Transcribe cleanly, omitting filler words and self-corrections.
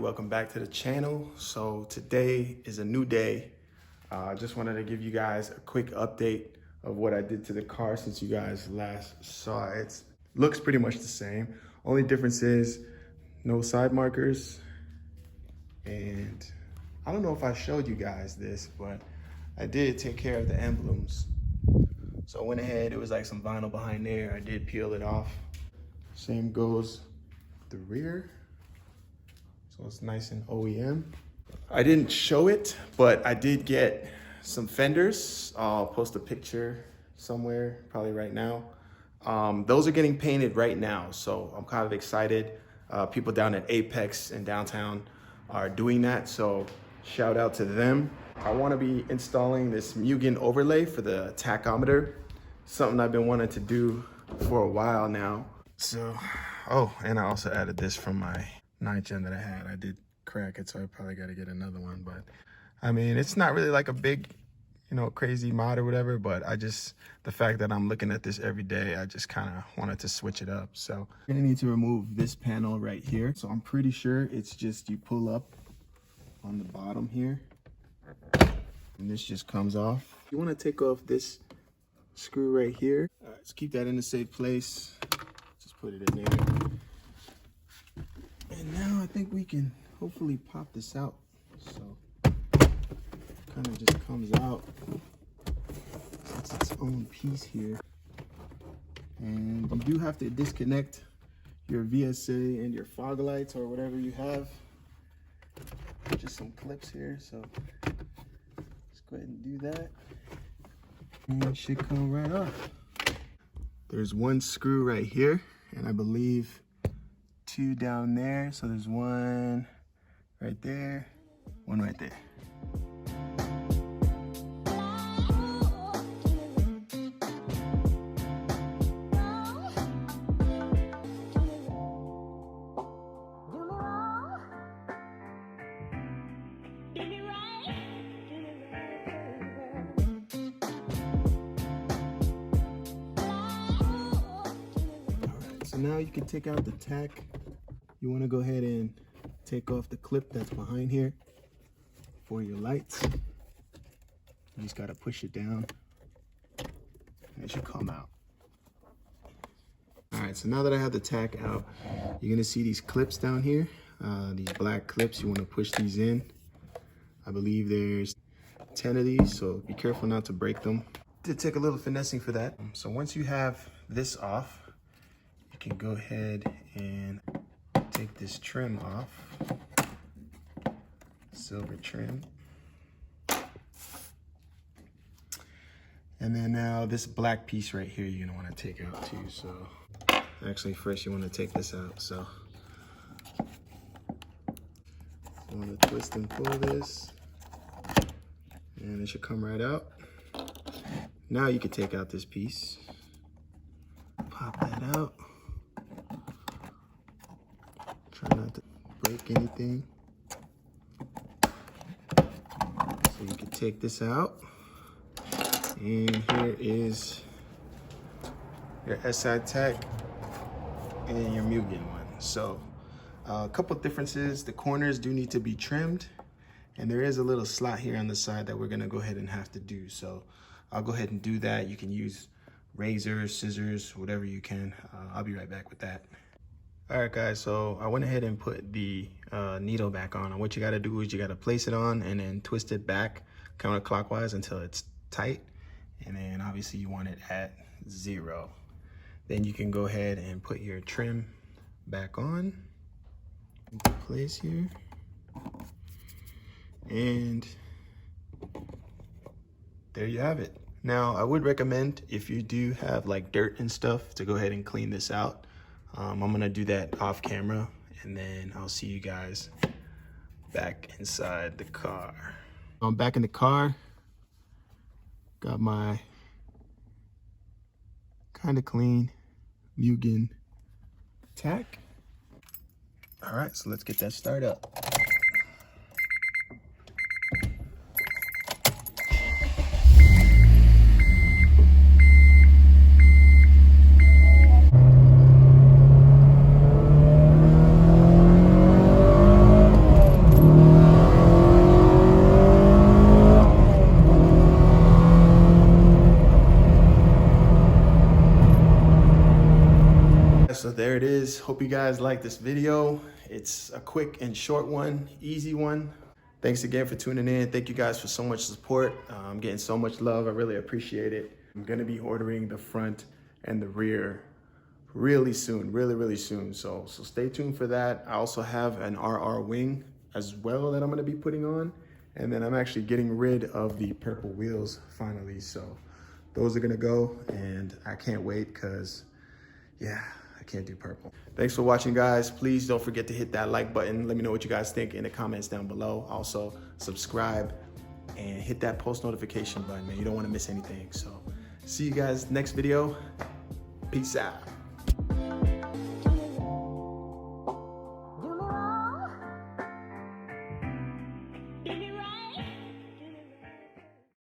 welcome back to the channel. So today is a new day. I just wanted to give you guys a quick update of what I did to the car since you guys last saw it. Looks pretty much the same. Only difference is no side markers. And I don't know if I showed you guys this, but I did take care of the emblems. So I went ahead, it was like some vinyl behind there. I did peel it off. Same goes with the rear. So it's nice and OEM. I didn't show it, but I did get some fenders. I'll post a picture somewhere, probably right now. Those are getting painted right now, so I'm kind of excited. People down at Apex in downtown are doing that, so shout out to them. I want to be installing this Mugen overlay for the tachometer, something I've been wanting to do for a while now. So, oh, and I also added this from my 9th gen that I had. I did crack it, so I probably got to get another one. But I mean, it's not really like a big, crazy mod or whatever, but the fact that I'm looking at this every day, I just kind of wanted to switch it up. So you're gonna need to remove this panel right here. So I'm pretty sure it's just you pull up on the bottom here and this just comes off. You want to take off this screw right here. All right, let's keep that in a safe place. Just put it in there. And now I think we can hopefully pop this out. So kind of just comes out. It's its own piece here. And you do have to disconnect your VSA and your fog lights or whatever you have. Just some clips here, so let's go ahead and do that. And it should come right off. There's one screw right here, and I believe 2 down there. So there's one right there, one right there. So now you can take out the tack. You want to go ahead and take off the clip that's behind here for your lights. You just got to push it down and it should come out. All right, so now that I have the tack out, you're going to see these clips down here. These black clips, you want to push these in. I believe there's 10 of these, so be careful not to break them. Did take a little finessing for that. So once you have this off, you can go ahead and take this trim off, silver trim. And then now this black piece right here, you're gonna wanna take out too. So actually first you wanna take this out. So you wanna twist and pull this and it should come right out. Now you can take out this piece, pop that out. Try not to break anything. So you can take this out. And here is your SI Tach and your Mugen one. So a couple differences. The corners do need to be trimmed. And there is a little slot here on the side that we're gonna go ahead and have to do. So I'll go ahead and do that. You can use razors, scissors, whatever you can. I'll be right back with that. All right, guys, so I went ahead and put the needle back on. And what you gotta do is you gotta place it on and then twist it back counterclockwise until it's tight. And then obviously you want it at 0. Then you can go ahead and put your trim back on into place here. And there you have it. Now, I would recommend if you do have like dirt and stuff to go ahead and clean this out. I'm gonna do that off camera and then I'll see you guys back inside the car. I'm back in the car. Got my kind of clean Mugen Tach. All right, so let's get that started up. Hope you guys like this video. It's a quick and short one, easy one. Thanks again for tuning in. Thank you guys for so much support. I'm getting so much love. I really appreciate it. I'm gonna be ordering the front and the rear really soon, really soon. So stay tuned for that. I also have an RR wing as well that I'm gonna be putting on. And then I'm actually getting rid of the purple wheels finally. So those are gonna go, and I can't wait because, yeah, I can't do purple. Thanks for watching, guys. Please don't forget to hit that like button. Let me know what you guys think in the comments down below. Also, subscribe and hit that post notification button, man. You don't wanna miss anything. So see you guys next video. Peace out.